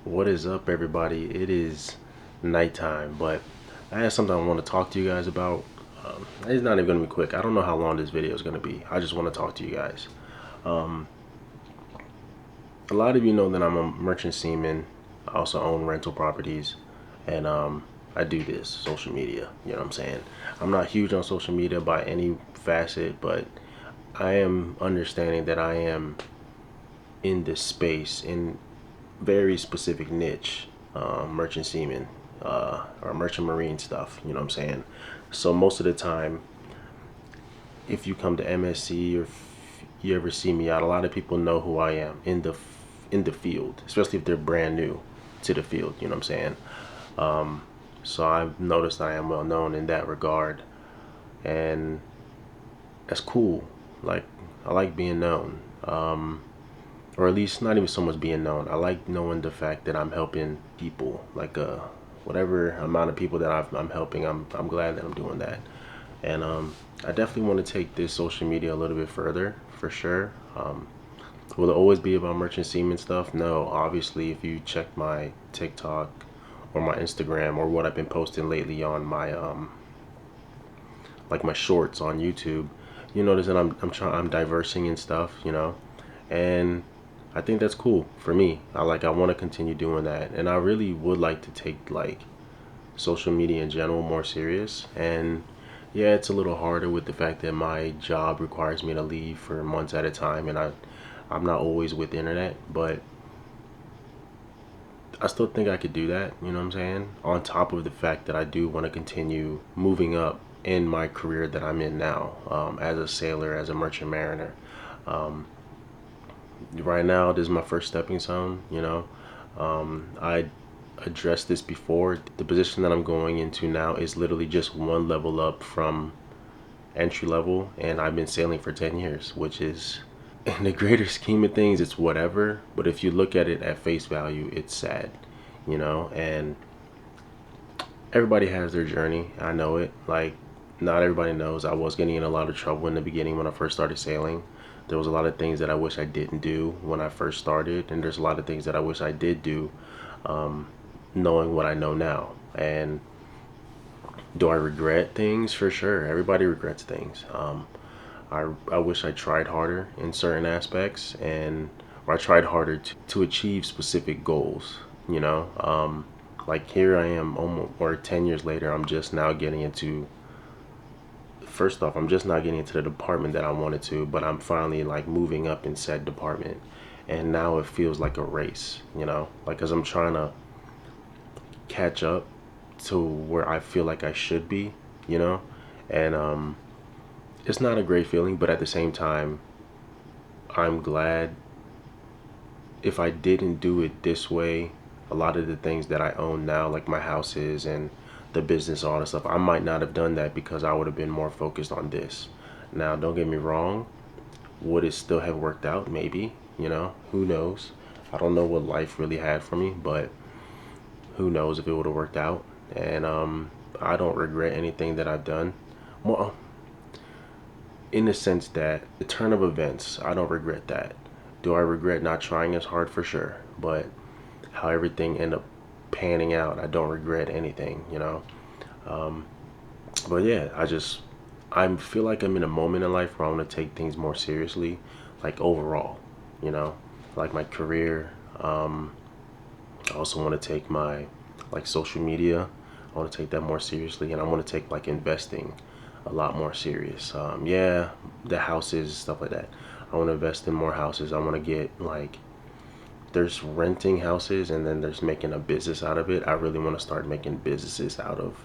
What is up, everybody? It is nighttime, but I have something I want to talk to you guys about. It's not even going to be quick. I don't know how long this video is going to be. I just want to talk to you guys. Um, a lot of you know that I'm a merchant seaman. I also own rental properties, and I do this social media. You know what I'm saying? I'm not huge on social media by any facet, but I am understanding that I am in this space in very specific niche, merchant seaman, or merchant marine stuff. You know what I'm saying? So most of the time, if you come to MSC or if you ever see me out, a lot of people know who I am in the field, especially if they're brand new to the field. You know what I'm saying? So I've noticed I am well known in that regard, and that's cool. Like, I like being known. Or at least not even so much being known. I like knowing the fact that I'm helping people, like whatever amount of people that I'm helping. I'm glad that I'm doing that, and I definitely want to take this social media a little bit further for sure. Will it always be about merchant seaman stuff? No, obviously. If you check my TikTok or my Instagram or what I've been posting lately on my like my shorts on YouTube, you notice that I'm diversing and stuff, and I think that's cool for me. I want to continue doing that, and I really would like to take like social media in general more serious. And yeah, it's a little harder with the fact that my job requires me to leave for months at a time, and I'm not always with the internet, but I still think I could do that, you know what I'm saying? On top of the fact that I do want to continue moving up in my career that I'm in now, as a sailor, as a merchant mariner. Um, right now, this is my first stepping stone. I addressed this before. The position that I'm going into now is literally just one level up from entry level, and I've been sailing for 10 years, which is, in the greater scheme of things, it's whatever. But if you look at it at face value, it's sad, and everybody has their journey. I know it. Like, not everybody knows I was getting in a lot of trouble in the beginning when I first started sailing. There was a lot of things that I wish I didn't do when I first started, and there's a lot of things that I wish I did do, knowing what I know now. And do I regret things? For sure. Everybody regrets things. I wish I tried harder in certain aspects, and or I tried harder to achieve specific goals. Like, here I am, almost, or 10 years later, I'm just now getting into. First off, I'm just not getting into the department that I wanted to, but I'm finally like moving up in said department, and now it feels like a race. Like, cause I'm trying to catch up to where I feel like I should be. You know, and it's not a great feeling, but at the same time, I'm glad. If I didn't do it this way, a lot of the things that I own now, like my houses and the business, all this stuff, I might not have done that because I would have been more focused on this. Now, don't get me wrong, would it still have worked out? Maybe, who knows? I don't know what life really had for me, but who knows if it would have worked out. And I don't regret anything that I've done. Well, in the sense that the turn of events, I don't regret that. Do I regret not trying as hard? For sure. But how everything ended up panning out, I don't regret anything. Um, but yeah, I feel like I'm in a moment in life where I want to take things more seriously, like overall, you know, like my career. I also want to take my like social media. I want to take that more seriously, and I want to take like investing a lot more serious. Yeah, the houses, stuff like that. I want to invest in more houses. I want to get like, there's renting houses and then there's making a business out of it. I really want to start making businesses out of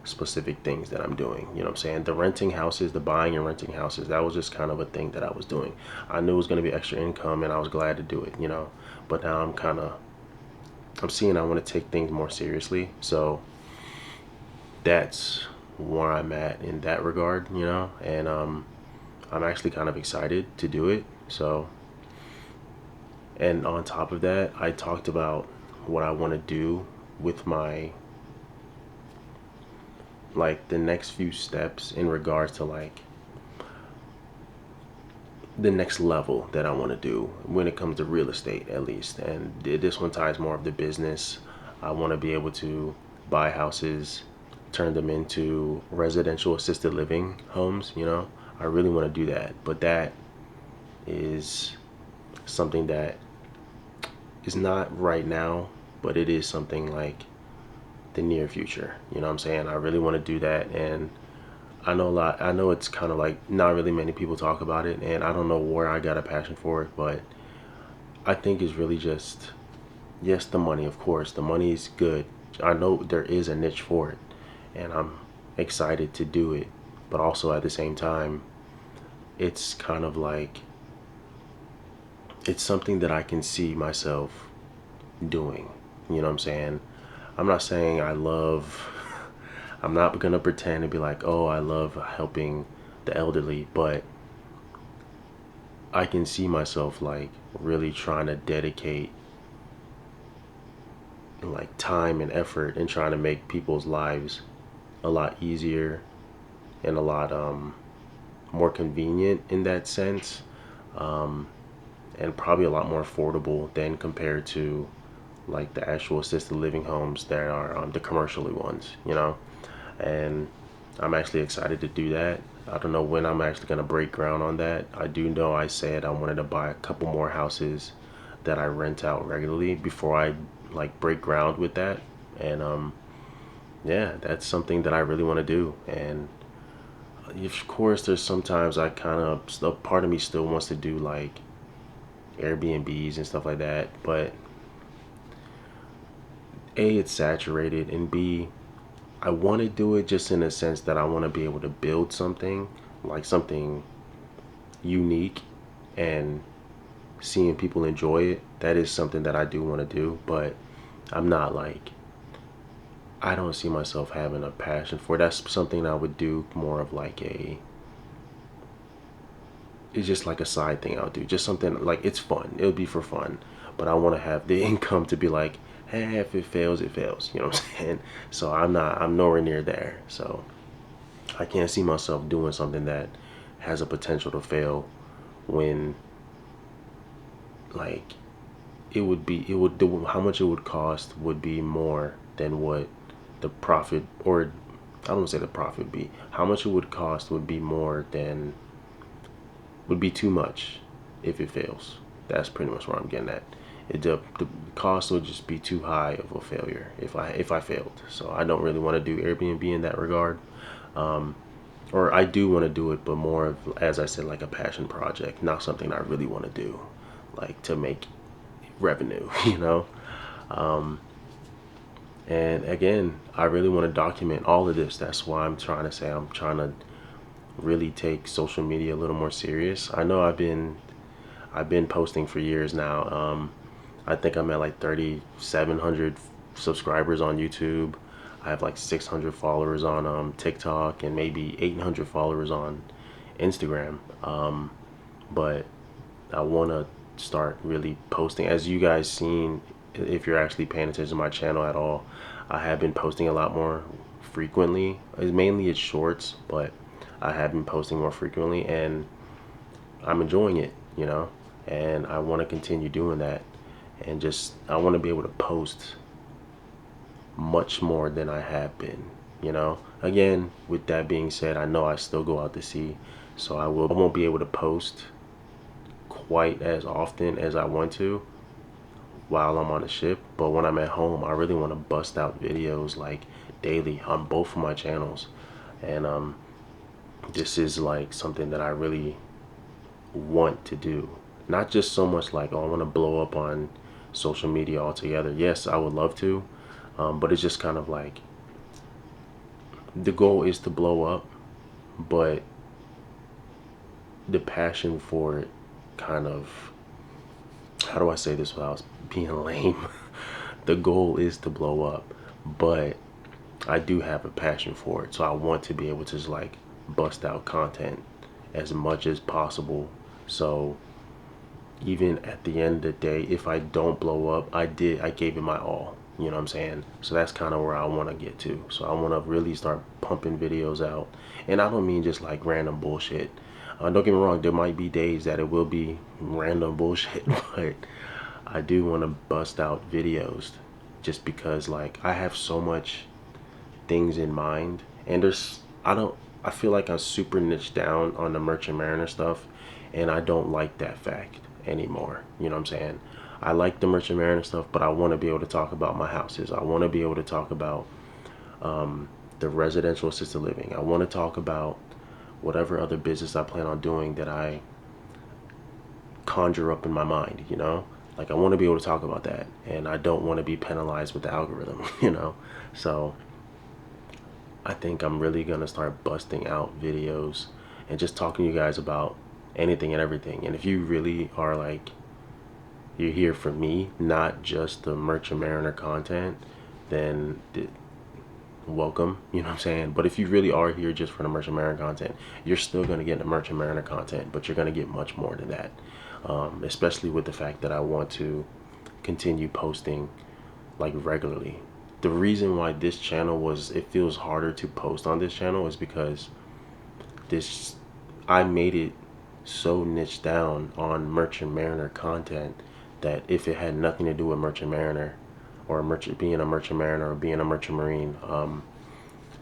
specific things that I'm doing. You know what I'm saying? The renting houses, the buying and renting houses, that was just kind of a thing that I was doing. I knew it was going to be extra income and I was glad to do it. But now I'm seeing I want to take things more seriously. So that's where I'm at in that regard. And I'm actually kind of excited to do it. So, and on top of that, I talked about what I want to do with my, like, the next few steps in regards to like the next level that I want to do when it comes to real estate, at least. And this one ties more of the business. I want to be able to buy houses, turn them into residential assisted living homes, you know. I really want to do that. But that is something that is not right now, but it is something like the near future. You know what I'm saying? I really want to do that. And I know it's kind of like not really many people talk about it, and I don't know where I got a passion for it, but I think it's really just, yes, the money, of course. The money is good. I know there is a niche for it, and I'm excited to do it. But also at the same time, it's kind of like, it's something that I can see myself doing. You know what I'm saying? I'm not saying I love, I'm not gonna pretend to be like, oh, I love helping the elderly, but I can see myself like really trying to dedicate like time and effort and trying to make people's lives a lot easier and a lot more convenient in that sense, um, and probably a lot more affordable than compared to like the actual assisted living homes that are the commercially ones, you know. And I'm actually excited to do that. I don't know when I'm actually going to break ground on that. I do know I said I wanted to buy a couple more houses that I rent out regularly before I like break ground with that. And yeah, that's something that I really want to do. And of course, there's sometimes I kind of, a part of me still wants to do like Airbnbs and stuff like that. But A, it's saturated, and B, I want to do it just in a sense that I want to be able to build something, like something unique, and seeing people enjoy it. That is something that I do want to do, but I'm not like, I don't see myself having a passion for it. That's something I would do more of like it's just like a side thing I'll do. Just something like, it's fun. It'll be for fun, but I want to have the income to be like, hey, if it fails, it fails. You know what I'm saying? So I'm nowhere near there. So I can't see myself doing something that has a potential to fail when like it would do, how much it would cost would be more than what the profit, or I don't want to say the profit be, how much it would cost would be more than, would be too much if it fails. That's pretty much where I'm getting at. The cost would just be too high of a failure if I failed. So I don't really want to do Airbnb in that regard. Um, or I do want to do it, but more of, as I said, like a passion project, not something I really want to do, like to make revenue, you know. Um, and again, I really want to document all of this. That's why I'm trying to say I'm trying to really take social media a little more serious. I know I've been posting for years now. I think I'm at like 3,700 subscribers on YouTube. I have like 600 followers on TikTok, and maybe 800 followers on Instagram. But I want to start really posting. As you guys seen, if you're actually paying attention to my channel at all, I have been posting a lot more frequently. Mainly it's shorts, but I have been posting more frequently, and I'm enjoying it, you know. And I want to continue doing that, and just I want to be able to post much more than I have been, you know. Again, with that being said, I know I still go out to sea, so I won't be able to post quite as often as I want to while I'm on a ship. But when I'm at home, I really want to bust out videos like daily on both of my channels. And this is like something that I really want to do. Not just so much like, oh, I want to blow up on social media altogether. Yes, I would love to, but it's just kind of like, the goal is to blow up, but the passion for it kind of, how do I say this without being lame? The goal is to blow up, but I do have a passion for it. So I want to be able to just like bust out content as much as possible. So even at the end of the day, if I don't blow up, I gave it my all. You know what I'm saying? So that's kind of where I want to get to. So I want to really start pumping videos out. And I don't mean just like random bullshit. Don't get me wrong, there might be days that it will be random bullshit, but I do want to bust out videos just because like I have so much things in mind, and I feel like I'm super niched down on the Merchant Mariner stuff, and I don't like that fact anymore. You know what I'm saying? I like the Merchant Mariner stuff, but I want to be able to talk about my houses. I want to be able to talk about the residential assisted living. I want to talk about whatever other business I plan on doing that I conjure up in my mind, you know? Like I want to be able to talk about that, and I don't want to be penalized with the algorithm, you know? So I think I'm really gonna start busting out videos and just talking to you guys about anything and everything. And if you really are like, you're here for me, not just the Merchant Mariner content, then welcome, you know what I'm saying? But if you really are here just for the Merchant Mariner content, you're still gonna get the Merchant Mariner content, but you're gonna get much more than that. Especially with the fact that I want to continue posting like regularly. The reason why this channel it feels harder to post on this channel is because this I made it so niche down on Merchant Mariner content that if it had nothing to do with Merchant Mariner or being a Merchant Mariner or being a Merchant Marine,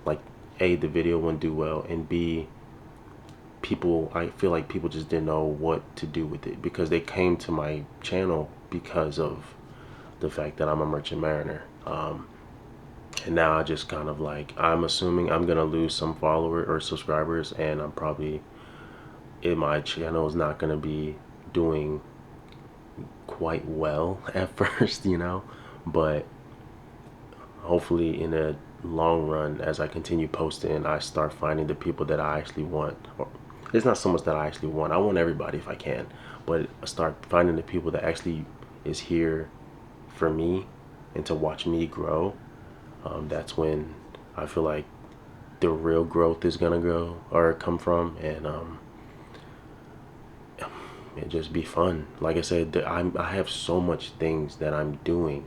like A, the video wouldn't do well, and B, I feel like people just didn't know what to do with it because they came to my channel because of the fact that I'm a Merchant Mariner. And now I just kind of like, I'm assuming I'm gonna lose some followers or subscribers, and I'm probably in my channel is not gonna be doing quite well at first, you know, but hopefully in the long run, as I continue posting, I start finding the people that I actually want. Or it's not so much that I actually want, I want everybody if I can, but I start finding the people that actually is here for me and to watch me grow. That's when I feel like the real growth is gonna go or come from, and it just be fun. Like I said, I have so much things that I'm doing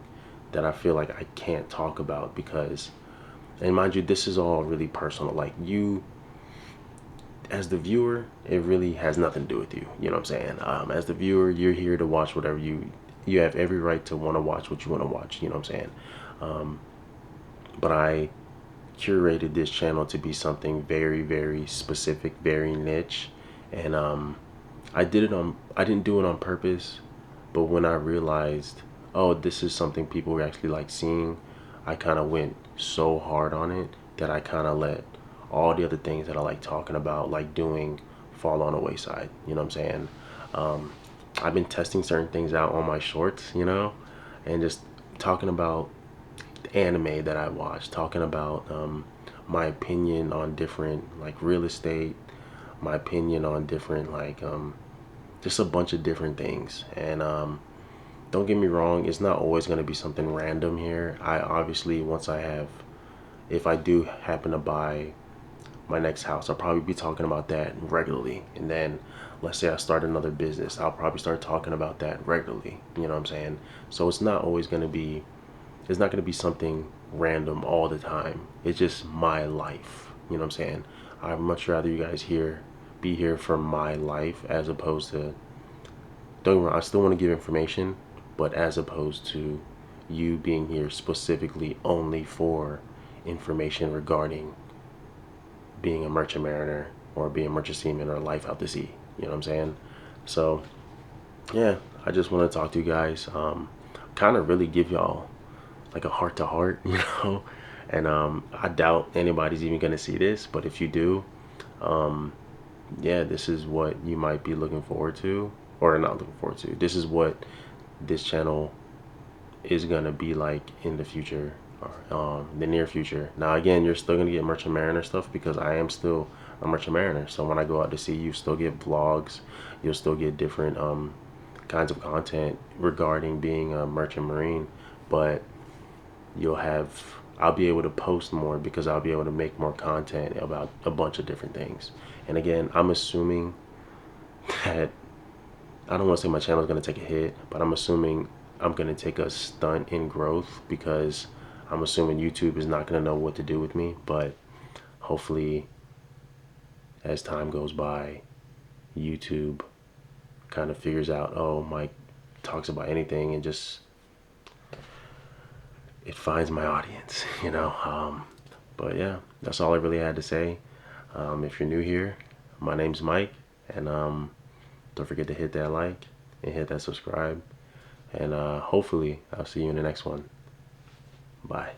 that I feel like I can't talk about because, and mind you, this is all really personal. Like you, as the viewer, it really has nothing to do with you. You know what I'm saying? As the viewer, you're here to watch whatever you have every right to want to watch what you want to watch. You know what I'm saying? But I curated this channel to be something very, very specific, very niche, and I didn't do it on purpose, but when I realized, oh, this is something people actually like seeing, I kind of went so hard on it that I kind of let all the other things that I like talking about, like doing, fall on the wayside. You know what I'm saying? I've been testing certain things out on my shorts, you know, and just talking about anime that I watch, talking about my opinion on different like real estate, my opinion on different like just a bunch of different things. And don't get me wrong, it's not always going to be something random here. I obviously, if I do happen to buy my next house, I'll probably be talking about that regularly. And then let's say I start another business, I'll probably start talking about that regularly. You know what I'm saying? So it's not going to be something random all the time. It's just my life. You know what I'm saying? I'd much rather you guys be here for my life as opposed to, don't get me wrong, I still want to give information, but as opposed to you being here specifically only for information regarding being a Merchant Mariner or being a Merchant Seaman or life out to sea. You know what I'm saying? So yeah, I just want to talk to you guys, kind of really give y'all like a heart to heart, you know. And I doubt anybody's even gonna see this, but if you do, yeah, this is what you might be looking forward to, or not looking forward to. This is what this channel is gonna be like in the future, or the near future. Now again, you're still gonna get Merchant Mariner stuff because I am still a Merchant Mariner. So when I go out to sea, you still get vlogs, you'll still get different kinds of content regarding being a Merchant Marine, but I'll be able to post more because I'll be able to make more content about a bunch of different things. And again, I'm assuming that, I don't want to say my channel is going to take a hit, but I'm assuming I'm going to take a stunt in growth because I'm assuming YouTube is not going to know what to do with me. But hopefully, as time goes by, YouTube kind of figures out, oh, Mike talks about anything, and just it finds my audience, you know. But yeah, that's all I really had to say. If you're new here, my name's Mike, and don't forget to hit that like and hit that subscribe, and hopefully I'll see you in the next one. Bye.